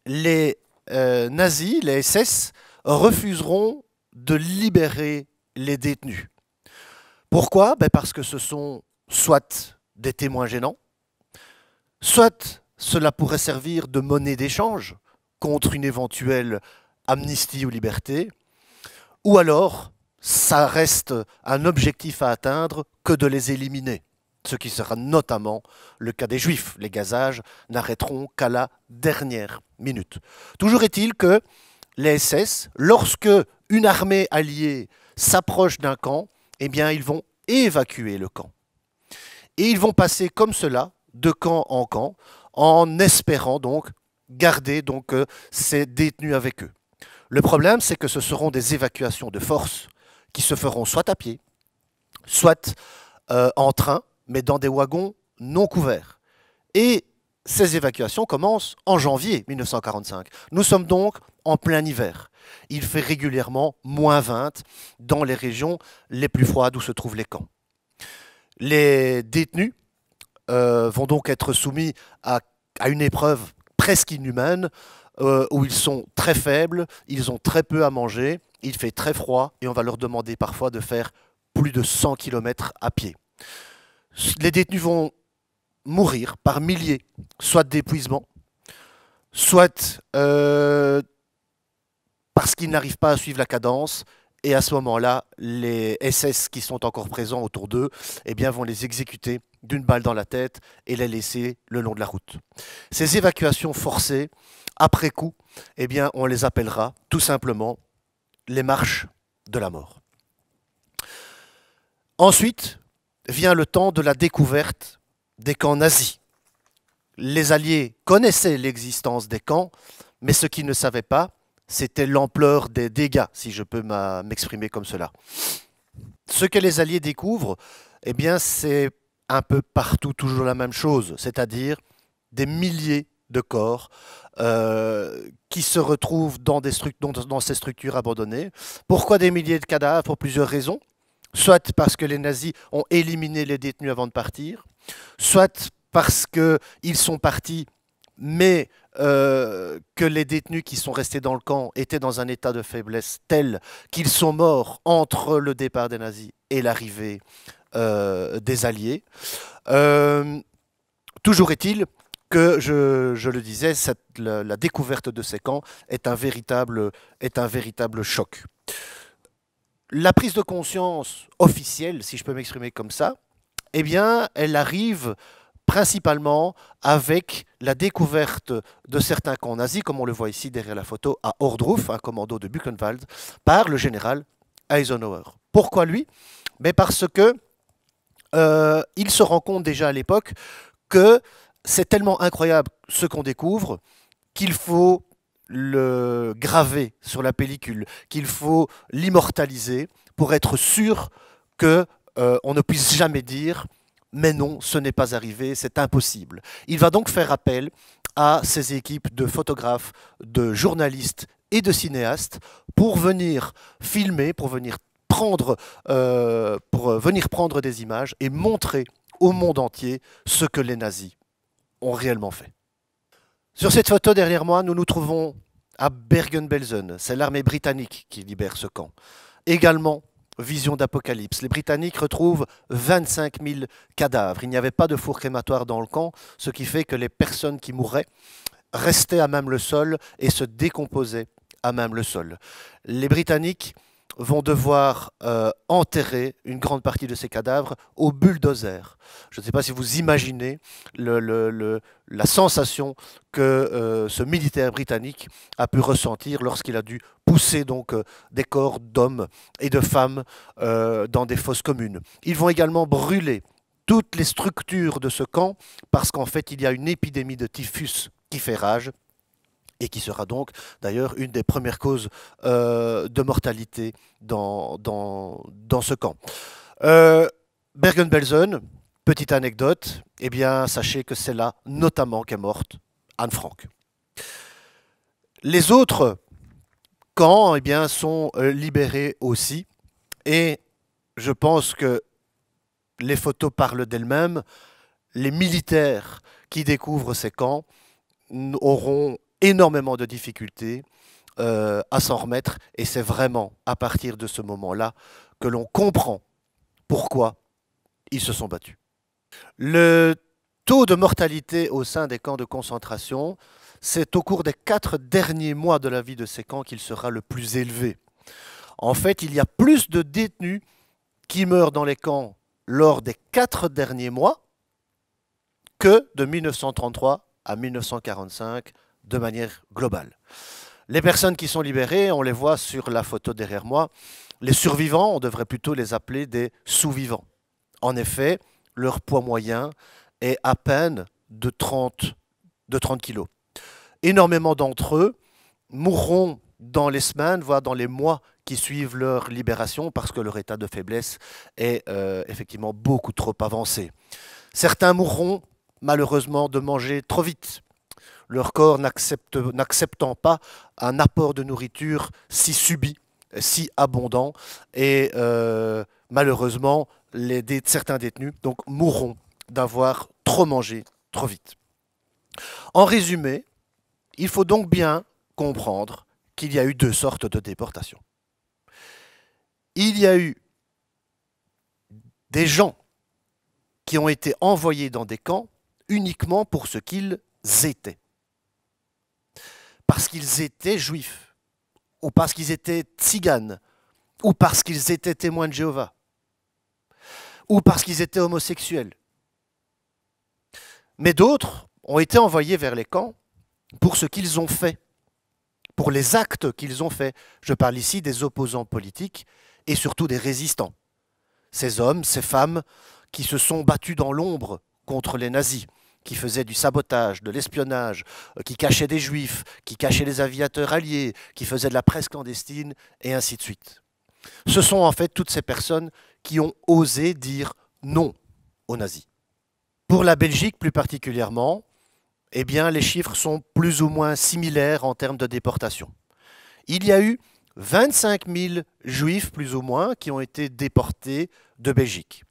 les nazis, les SS, refuseront de libérer les détenus. Pourquoi? Parce que ce sont soit des témoins gênants, soit cela pourrait servir de monnaie d'échange contre une éventuelle amnistie ou liberté, ou alors ça reste un objectif à atteindre que de les éliminer, ce qui sera notamment le cas des Juifs. Les gazages n'arrêteront qu'à la dernière minute. Toujours est-il que les SS, lorsque une armée alliée s'approche d'un camp, eh bien ils vont évacuer le camp. Et ils vont passer comme cela, de camp en camp, en espérant donc garder ces détenus avec eux. Le problème, c'est que ce seront des évacuations de force qui se feront soit à pied, soit en train, mais dans des wagons non couverts. Et ces évacuations commencent en janvier 1945. Nous sommes donc en plein hiver. Il fait régulièrement moins 20 dans les régions les plus froides où se trouvent les camps. Les détenus vont donc être soumis à une épreuve presque inhumaine, où ils sont très faibles, ils ont très peu à manger, il fait très froid et on va leur demander parfois de faire plus de 100 km à pied. Les détenus vont mourir par milliers, soit d'épuisement, soit parce qu'ils n'arrivent pas à suivre la cadence. Et à ce moment-là, les SS qui sont encore présents autour d'eux vont les exécuter d'une balle dans la tête et les laisser le long de la route. Ces évacuations forcées, après coup, on les appellera tout simplement les marches de la mort. Ensuite vient le temps de la découverte des camps nazis. Les Alliés connaissaient l'existence des camps, mais ce qu'ils ne savaient pas, c'était l'ampleur des dégâts, si je peux m'exprimer comme cela. Ce que les Alliés découvrent, c'est un peu partout toujours la même chose, c'est-à-dire des milliers de corps qui se retrouvent dans ces structures abandonnées. Pourquoi des milliers de cadavres? Pour plusieurs raisons. Soit parce que les nazis ont éliminé les détenus avant de partir, soit parce qu'ils sont partis, mais que les détenus qui sont restés dans le camp étaient dans un état de faiblesse tel qu'ils sont morts entre le départ des nazis et l'arrivée des Alliés. Toujours est-il que, je le disais, la découverte de ces camps est un véritable choc. La prise de conscience officielle, si je peux m'exprimer comme ça, eh bien, elle arrive principalement avec la découverte de certains camps nazis, comme on le voit ici derrière la photo, à Ohrdruf, un commando de Buchenwald, par le général Eisenhower. Pourquoi lui? Mais parce que il se rend compte déjà à l'époque que c'est tellement incroyable ce qu'on découvre qu'il faut le graver sur la pellicule, qu'il faut l'immortaliser pour être sûr que on ne puisse jamais dire mais non, ce n'est pas arrivé, c'est impossible. Il va donc faire appel à ses équipes de photographes, de journalistes et de cinéastes pour venir filmer, pour venir prendre des images et montrer au monde entier ce que les nazis ont réellement fait. Sur cette photo derrière moi, nous nous trouvons à Bergen-Belsen. C'est l'armée britannique qui libère ce camp. Également, vision d'apocalypse. Les Britanniques retrouvent 25 000 cadavres. Il n'y avait pas de four crématoire dans le camp, ce qui fait que les personnes qui mouraient restaient à même le sol et se décomposaient à même le sol. Les Britanniques vont devoir enterrer une grande partie de ces cadavres au bulldozer. Je ne sais pas si vous imaginez la sensation que ce militaire britannique a pu ressentir lorsqu'il a dû pousser donc des corps d'hommes et de femmes dans des fosses communes. Ils vont également brûler toutes les structures de ce camp parce qu'en fait il y a une épidémie de typhus qui fait rage et qui sera donc d'ailleurs une des premières causes de mortalité dans ce camp. Bergen-Belsen, petite anecdote, eh bien sachez que c'est là notamment qu'est morte Anne Frank. Les autres camps eh bien, sont libérés aussi, et je pense que les photos parlent d'elles-mêmes. Les militaires qui découvrent ces camps auront énormément de difficultés à s'en remettre, et c'est vraiment à partir de ce moment-là que l'on comprend pourquoi ils se sont battus. Le taux de mortalité au sein des camps de concentration, c'est au cours des 4 derniers mois de la vie de ces camps qu'il sera le plus élevé. En fait, il y a plus de détenus qui meurent dans les camps lors des 4 derniers mois que de 1933 à 1945 de manière globale. Les personnes qui sont libérées, on les voit sur la photo derrière moi. Les survivants, on devrait plutôt les appeler des sous-vivants. En effet, leur poids moyen est à peine de 30 kilos. Énormément d'entre eux mourront dans les semaines, voire dans les mois qui suivent leur libération, parce que leur état de faiblesse est effectivement beaucoup trop avancé. Certains mourront malheureusement de manger trop vite, leur corps n'acceptant pas un apport de nourriture si subit, si abondant, et malheureusement, certains détenus donc, mourront d'avoir trop mangé trop vite. En résumé, il faut donc bien comprendre qu'il y a eu 2 sortes de déportations. Il y a eu des gens qui ont été envoyés dans des camps uniquement pour ce qu'ils étaient. Parce qu'ils étaient juifs, ou parce qu'ils étaient tziganes, ou parce qu'ils étaient témoins de Jéhovah, ou parce qu'ils étaient homosexuels. Mais d'autres ont été envoyés vers les camps pour ce qu'ils ont fait, pour les actes qu'ils ont faits. Je parle ici des opposants politiques et surtout des résistants. Ces hommes, ces femmes qui se sont battus dans l'ombre contre les nazis, qui faisaient du sabotage, de l'espionnage, qui cachaient des juifs, qui cachaient les aviateurs alliés, qui faisaient de la presse clandestine, et ainsi de suite. Ce sont en fait toutes ces personnes qui ont osé dire non aux nazis. Pour la Belgique plus particulièrement, eh bien, les chiffres sont plus ou moins similaires en termes de déportation. Il y a eu 25 000 juifs, plus ou moins, qui ont été déportés de Belgique.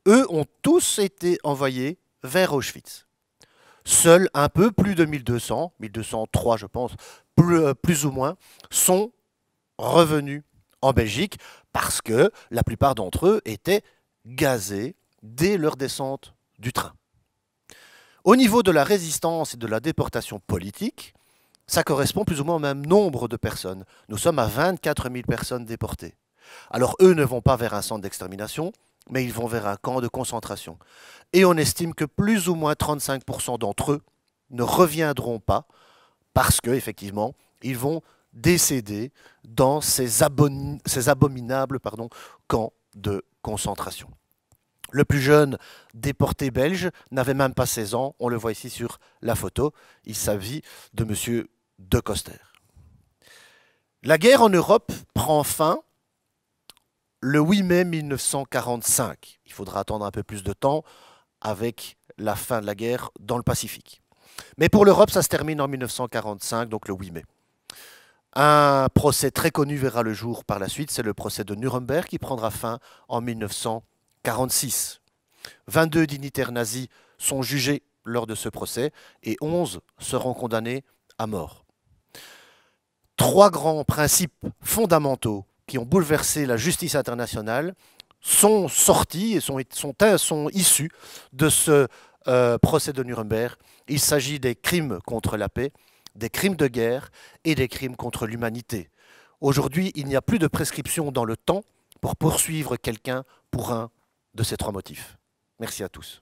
Eux ont tous été envoyés vers Auschwitz. Seuls un peu plus de 1200, 1203 je pense, plus ou moins, sont revenus en Belgique parce que la plupart d'entre eux étaient gazés dès leur descente du train. Au niveau de la résistance et de la déportation politique, ça correspond plus ou moins au même nombre de personnes. Nous sommes à 24 000 personnes déportées. Alors eux ne vont pas vers un centre d'extermination, mais ils vont vers un camp de concentration. Et on estime que plus ou moins 35% d'entre eux ne reviendront pas parce qu'effectivement, ils vont décéder dans ces abominables camps de concentration. Le plus jeune déporté belge n'avait même pas 16 ans, on le voit ici sur la photo, il s'agit de M. De Coster. La guerre en Europe prend fin le 8 mai 1945. Il faudra attendre un peu plus de temps avec la fin de la guerre dans le Pacifique. Mais pour l'Europe, ça se termine en 1945, donc le 8 mai. Un procès très connu verra le jour par la suite, c'est le procès de Nuremberg qui prendra fin en 1946. 22 dignitaires nazis sont jugés lors de ce procès et 11 seront condamnés à mort. 3 grands principes fondamentaux qui ont bouleversé la justice internationale sont sortis et sont issus de ce procès de Nuremberg. Il s'agit des crimes contre la paix, des crimes de guerre et des crimes contre l'humanité. Aujourd'hui, il n'y a plus de prescription dans le temps pour poursuivre quelqu'un pour un de ces 3 motifs. Merci à tous.